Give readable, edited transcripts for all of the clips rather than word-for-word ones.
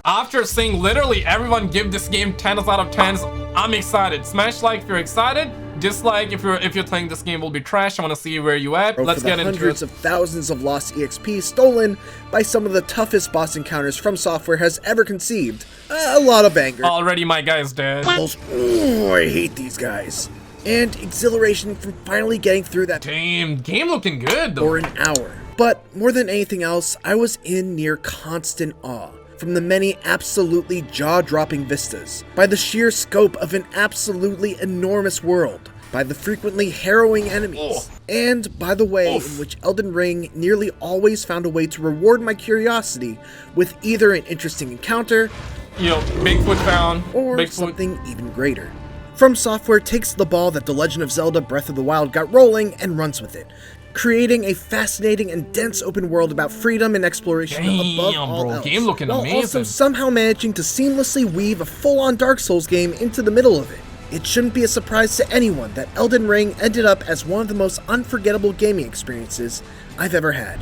After seeing literally everyone give this game 10s out of 10s, I'm excited. Smash like if you're excited. Dislike if you're playing this game will be trash. I want to see where you at. Let's get into it. Hundreds of thousands of lost EXP stolen by some of the toughest boss encounters From Software has ever conceived. A lot of anger. Already my guy's dead. Oh, I hate these guys. And exhilaration from finally getting through that. Damn, game looking good though. For an hour. But more than anything else, I was in near constant awe from the many absolutely jaw-dropping vistas, by the sheer scope of an absolutely enormous world, by the frequently harrowing enemies, and by the way in which Elden Ring nearly always found a way to reward my curiosity with either an interesting encounter, Bigfoot found, or something even greater. From Software takes the ball that The Legend of Zelda Breath of the Wild got rolling and runs with it, creating a fascinating and dense open world about freedom and exploration above all else, game looking while amazing. Also somehow managing to seamlessly weave a full-on Dark Souls game into the middle of it. It shouldn't be a surprise to anyone that Elden Ring ended up as one of the most unforgettable gaming experiences I've ever had.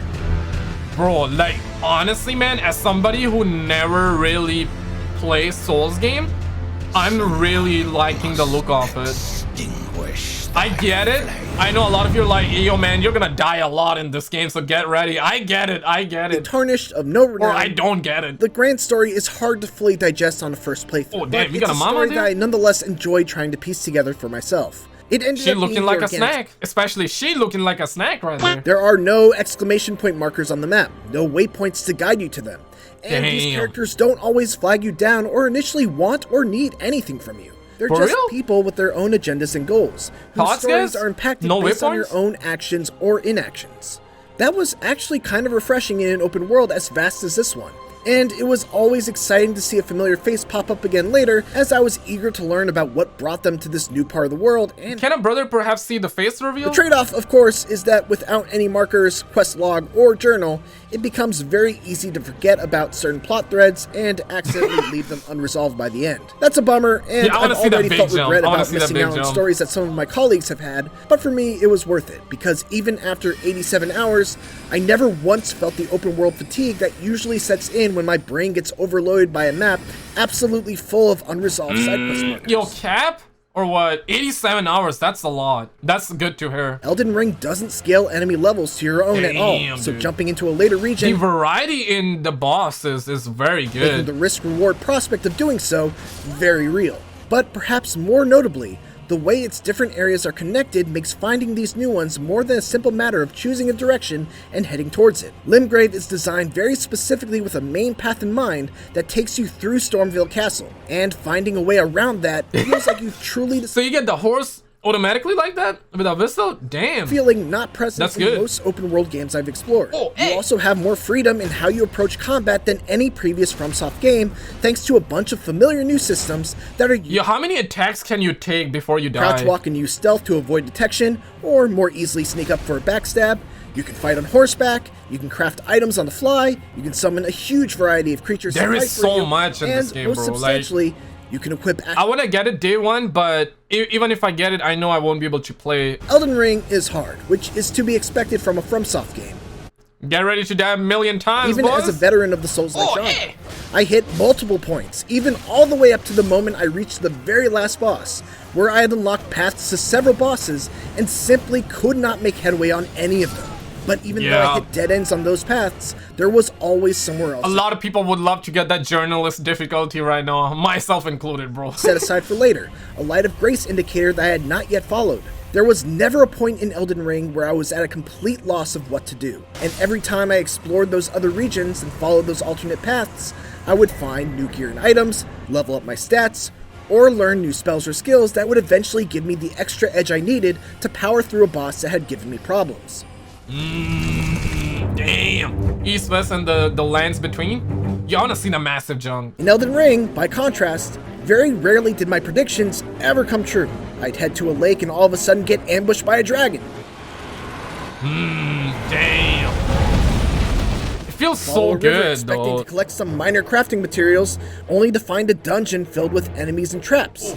Bro, like, honestly, man, as somebody who never really plays Souls game, I'm really liking the look of it. I get it. I know a lot of you are like, yo man, you're gonna die a lot in this game, so get ready. I get it. Tarnished of no renown. Or I don't get it. The grand story is hard to fully digest on a first playthrough. Oh damn, you got a it's mama, story dude? that I nonetheless enjoyed trying to piece together for myself. It ended She up looking being like a organic. snack. Especially she looking like a snack right there. There are no exclamation point markers on the map, no waypoints to guide you to them. And these characters don't always flag you down or initially want or need anything from you. They're For just real? people with their own agendas and goals, whose Thoughts, stories guys? are impacted No based on your waypoints? own actions or inactions. That was actually kind of refreshing in an open world as vast as this one. And it was always exciting to see a familiar face pop up again later, as I was eager to learn about what brought them to this new part of the world. And Can a brother perhaps see the face reveal? the trade-off, of course, is that without any markers, quest log, or journal, it becomes very easy to forget about certain plot threads and accidentally leave them unresolved by the end. That's a bummer, and I wanna I've see that already big felt jump. regret I wanna about see that missing big out on jump. stories that some of my colleagues have had, but for me, it was worth it, because even after 87 hours, I never once felt the open world fatigue that usually sets in when my brain gets overloaded by a map absolutely full of unresolved side quest markers. Yo, Cap? Or what? 87 hours, that's a lot. That's good to hear. Elden Ring doesn't scale enemy levels to your own at all, so dude. jumping into a later region, The variety in the bosses is very making good. the risk-reward prospect of doing so very real. But perhaps more notably, the way its different areas are connected makes finding these new ones more than a simple matter of choosing a direction and heading towards it. Limgrave is designed very specifically with a main path in mind that takes you through Stormvale Castle, and finding a way around that feels like you've truly So you get the horse automatically like that? Without Vista? Damn. feeling not present That's in good. most open world games I've explored. Oh, You hey. also have more freedom in how you approach combat than any previous FromSoft game, thanks to a bunch of familiar new systems that are Yo, how many attacks can you take before you die? crouch walk and use stealth to avoid detection, or more easily sneak up for a backstab. You can fight on horseback, you can craft items on the fly, you can summon a huge variety of creatures to There fight is for so you, much in and this game, most bro, like- substantially, you can equip I want to get it day one, but even if I get it, I know I won't be able to play. Elden Ring is hard, which is to be expected from a FromSoft game. Get ready to die a million times, Even boys. as a veteran of the Souls-like Oh, genre, hey. I hit multiple points, even all the way up to the moment I reached the very last boss, where I had unlocked paths to several bosses and simply could not make headway on any of them. But even though I hit dead ends on those paths, there was always somewhere else A lot of people would love to get that journalist difficulty right now, myself included, bro. set aside for later, a light of grace indicator that I had not yet followed. There was never a point in Elden Ring where I was at a complete loss of what to do, and every time I explored those other regions and followed those alternate paths, I would find new gear and items, level up my stats, or learn new spells or skills that would eventually give me the extra edge I needed to power through a boss that had given me problems. Damn. East, west, and the lands between. You wanna see the massive junk. In Elden Ring, by contrast, very rarely did my predictions ever come true. I'd head to a lake and all of a sudden get ambushed by a dragon. Damn. It feels Follow so a river good, expecting though. to collect some minor crafting materials, only to find a dungeon filled with enemies and traps.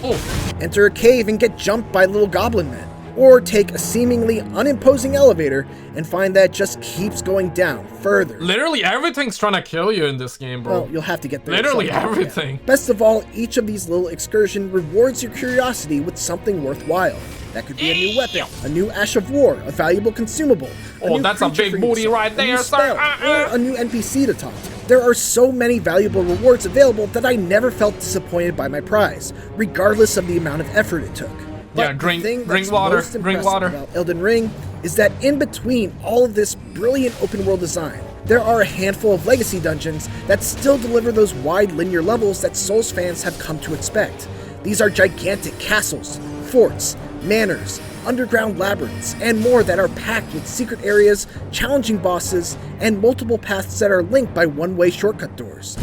Oh, Enter a cave and get jumped by little goblin men. or take a seemingly unimposing elevator and find that it just keeps going down further. Literally everything's trying to kill you in this game, bro. Well, you'll have to get there. Literally sometime. everything. Best of all, each of these little excursions rewards your curiosity with something worthwhile. That could be a new weapon, a new Ash of War, a valuable consumable. Oh, that's a big booty right there, sir. Or a new NPC to talk to. There are so many valuable rewards available that I never felt disappointed by my prize, regardless of the amount of effort it took. But Yeah, drink most water, impressive about Elden Ring is that in between all of this brilliant open world design, there are a handful of legacy dungeons that still deliver those wide linear levels that Souls fans have come to expect. These are gigantic castles, forts, manors, underground labyrinths, and more that are packed with secret areas, challenging bosses, and multiple paths that are linked by one-way shortcut doors.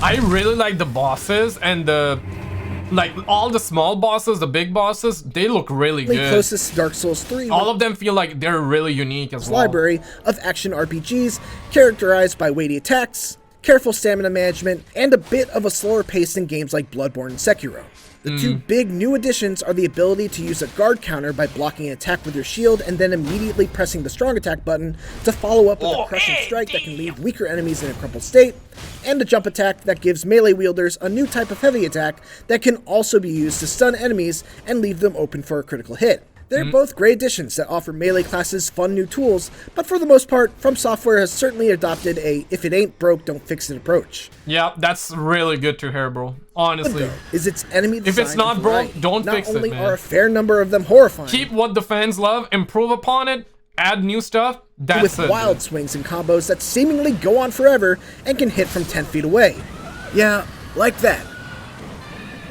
I really like the bosses and all the small bosses, the big bosses, they look really good. Closest to Dark Souls 3. All of them feel like they're really unique as well. Library of action RPGs characterized by weighty attacks, careful stamina management, and a bit of a slower pace in games like Bloodborne and Sekiro. The two big new additions are the ability to use a guard counter by blocking an attack with your shield and then immediately pressing the strong attack button to follow up with a crushing strike that can leave weaker enemies in a crumpled state, and a jump attack that gives melee wielders a new type of heavy attack that can also be used to stun enemies and leave them open for a critical hit. They're both great additions that offer melee classes fun new tools, but for the most part, From Software has certainly adopted a if it ain't broke, don't fix it approach. Yeah, that's really good to hear, bro. Honestly. Is its enemy design if it's not broke, don't fix it, man. Not only are a fair number of them horrifying, keep what the fans love, improve upon it, add new stuff, that's with wild swings and combos that seemingly go on forever and can hit from 10 feet away. Yeah, like that.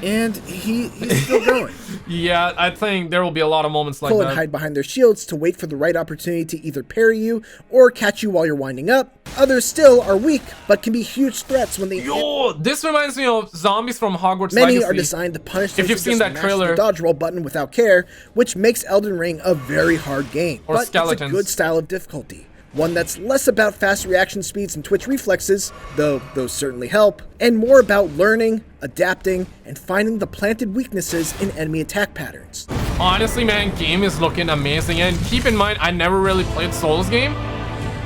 And he's still going. Yeah, I think there will be a lot of moments like Pull that. and hide behind their shields to wait for the right opportunity to either parry you or catch you while you're winding up. Others still are weak, but can be huge threats when they Yo, this reminds me of zombies from Hogwarts Legacy. Many are designed to punish those if you've who seen just that trailer. mash the dodge roll button without care, which makes Elden Ring a very hard game. Or but skeletons. It's a good style of difficulty. One that's less about fast reaction speeds and twitch reflexes, though those certainly help, and more about learning, adapting, and finding the planted weaknesses in enemy attack patterns. Honestly, man, game is looking amazing, and keep in mind, I never really played Souls game.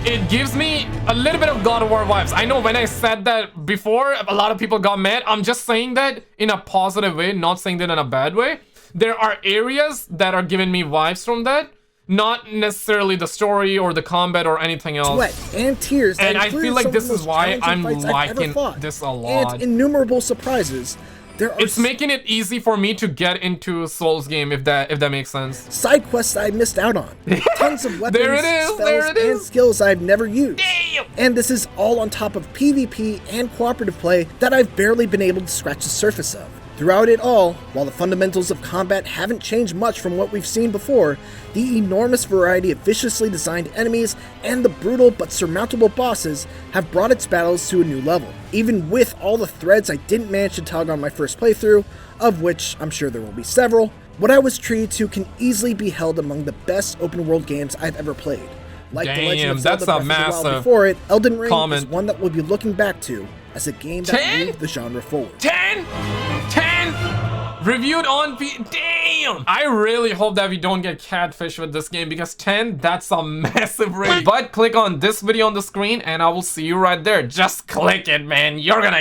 It gives me a little bit of God of War vibes. I know when I said that before, a lot of people got mad. I'm just saying that in a positive way, not saying that in a bad way. There are areas that are giving me vibes from that. Not necessarily the story or the combat or anything else. Sweat and tears. And I feel like this is why I'm liking this a lot. And innumerable surprises. It's making it easy for me to get into Souls game, if that makes sense. Side quests I missed out on. Tons of weapons, spells, and skills I've never used. Damn. And this is all on top of PvP and cooperative play that I've barely been able to scratch the surface of. Throughout it all, while the fundamentals of combat haven't changed much from what we've seen before, the enormous variety of viciously designed enemies and the brutal but surmountable bosses have brought its battles to a new level. Even with all the threads I didn't manage to tug on my first playthrough, of which I'm sure there will be several, what I was treated to can easily be held among the best open world games I've ever played. Like The Legend of Zelda Breath of the Wild before it, Elden Ring is one that we'll be looking back to as a game that moved the genre forward. 10 reviewed on damn. I really hope that we don't get catfish with this game, because 10, that's a massive rating. But click on this video on the screen and I will see you right there. Just click it, man. You're gonna